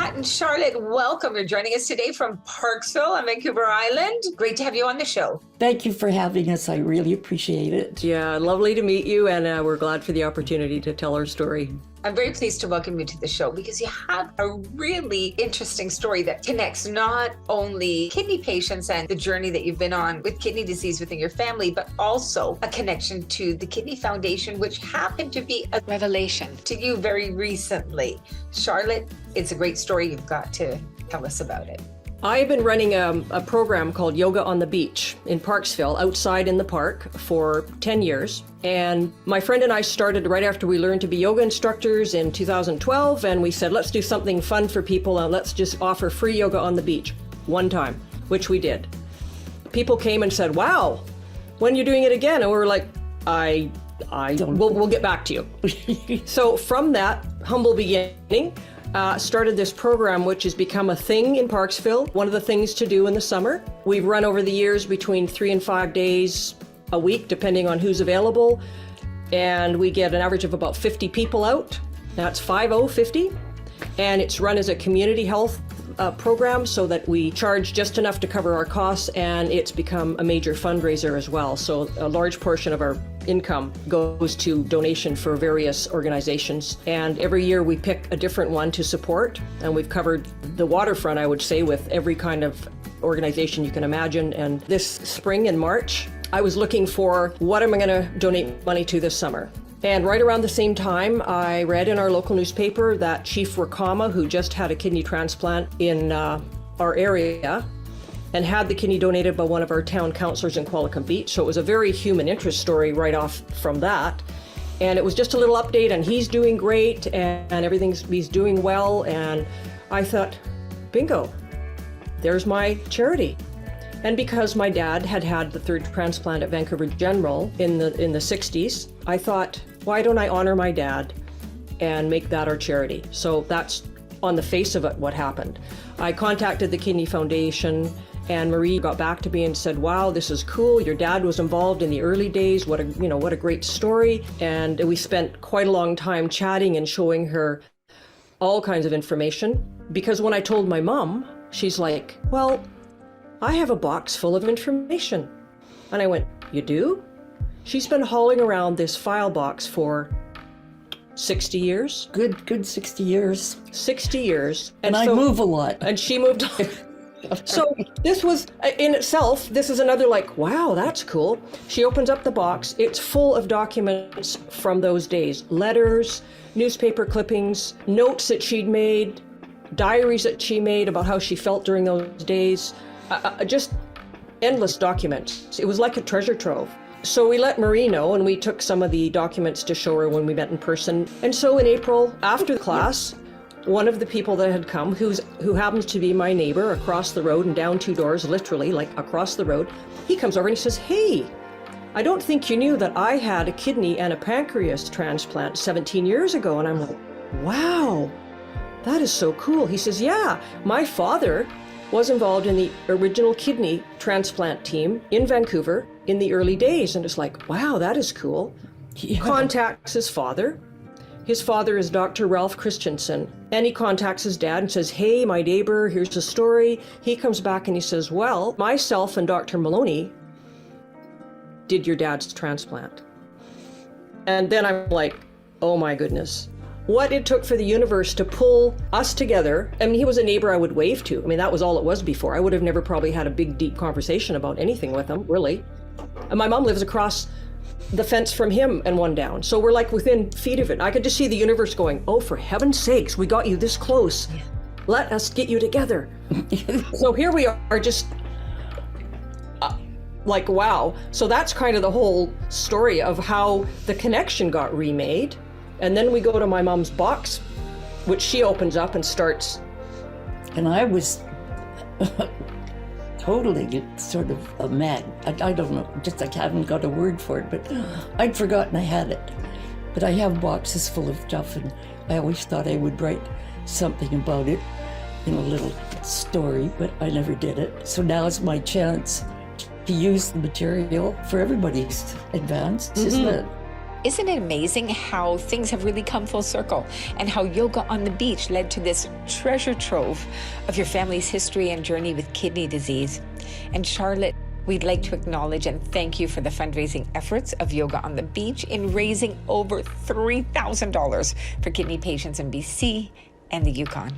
Pat and Charlotte, welcome. You're joining us today from Parksville on Vancouver Island. Great to have you on the show. Thank you for having us. I really appreciate it. Yeah, lovely to meet you, and we're glad for the opportunity to tell our story. I'm very pleased to welcome you to the show because you have a really interesting story that connects not only kidney patients and the journey that you've been on with kidney disease within your family, but also a connection to the Kidney Foundation, which happened to be a revelation to you very recently. Charlotte, it's a great story. You've got to tell us about it. I've been running a program called Yoga on the Beach in Parksville, outside in the park, for 10 years. And my friend and I started right after we learned to be yoga instructors in 2012. And we said, let's do something fun for people and let's just offer free yoga on the beach one time, which we did. People came and said, wow, when are you doing it again? And we were like, we'll get back to you. So from that humble beginning, started this program, which has become a thing in Parksville, one of the things to do in the summer. We've run over the years between 3 and 5 days a week, depending on who's available. And we get an average of about 50 people out. That's 50. And it's run as a community health program so that we charge just enough to cover our costs, and it's become a major fundraiser as well. So a large portion of our income goes to donation for various organizations. And every year we pick a different one to support. And we've covered the waterfront, I would say, with every kind of organization you can imagine. And this spring in March, I was looking for what am I going to donate money to this summer. And right around the same time, I read in our local newspaper that Chief Rakama, who just had a kidney transplant in our area, and had the kidney donated by one of our town councillors in Qualicum Beach. So it was a very human interest story right off from that. And it was just a little update, and he's doing great, and he's doing well. And I thought, bingo, there's my charity. And because my dad had had the third transplant at Vancouver General in the 60s, I thought, why don't I honor my dad and make that our charity? So that's on the face of it what happened. I contacted the Kidney Foundation, and Marie got back to me and said, wow, this is cool. Your dad was involved in the early days. What a great story. And we spent quite a long time chatting and showing her all kinds of information. Because when I told my mom, she's like, well, I have a box full of information. And I went, you do? She's been hauling around this file box for 60 years. Good 60 years. 60 years. And I move a lot. And she moved on. So this was, in itself, this is another like, wow, that's cool. She opens up the box. It's full of documents from those days. Letters, newspaper clippings, notes that she'd made, diaries that she made about how she felt during those days. Just endless documents. It was like a treasure trove. So we let Marie know, and we took some of the documents to show her when we met in person. And so in April, after the class, one of the people that had come, who happens to be my neighbor across the road and down 2 doors, literally, like across the road, he comes over and he says, hey, I don't think you knew that I had a kidney and a pancreas transplant 17 years ago. And I'm like, wow, that is so cool. He says, yeah, my father was involved in the original kidney transplant team in Vancouver in the early days. And it's like, wow, that is cool. He contacts his father. His father is Dr. Ralph Christensen. And he contacts his dad and says, hey, my neighbor, here's the story. He comes back and he says, well, myself and Dr. Maloney did your dad's transplant. And then I'm like, oh my goodness. What it took for the universe to pull us together. I mean, he was a neighbor I would wave to. I mean, that was all it was before. I would have never probably had a big, deep conversation about anything with him, really. And my mom lives across the fence from him and one down. So we're like within feet of it. I could just see the universe going, oh, for heaven's sakes, we got you this close. Let us get you together. So here we are, just like, wow. So that's kind of the whole story of how the connection got remade. And then we go to my mom's box, which she opens up and starts. And I was totally sort of mad. I don't know, just I haven't got a word for it, but I'd forgotten I had it. But I have boxes full of stuff, and I always thought I would write something about it in a little story, but I never did it. So now it's my chance to use the material for everybody's advance, isn't it? Isn't it amazing how things have really come full circle and how yoga on the beach led to this treasure trove of your family's history and journey with kidney disease? And Charlotte, we'd like to acknowledge and thank you for the fundraising efforts of Yoga on the Beach in raising over $3,000 for kidney patients in BC and the Yukon.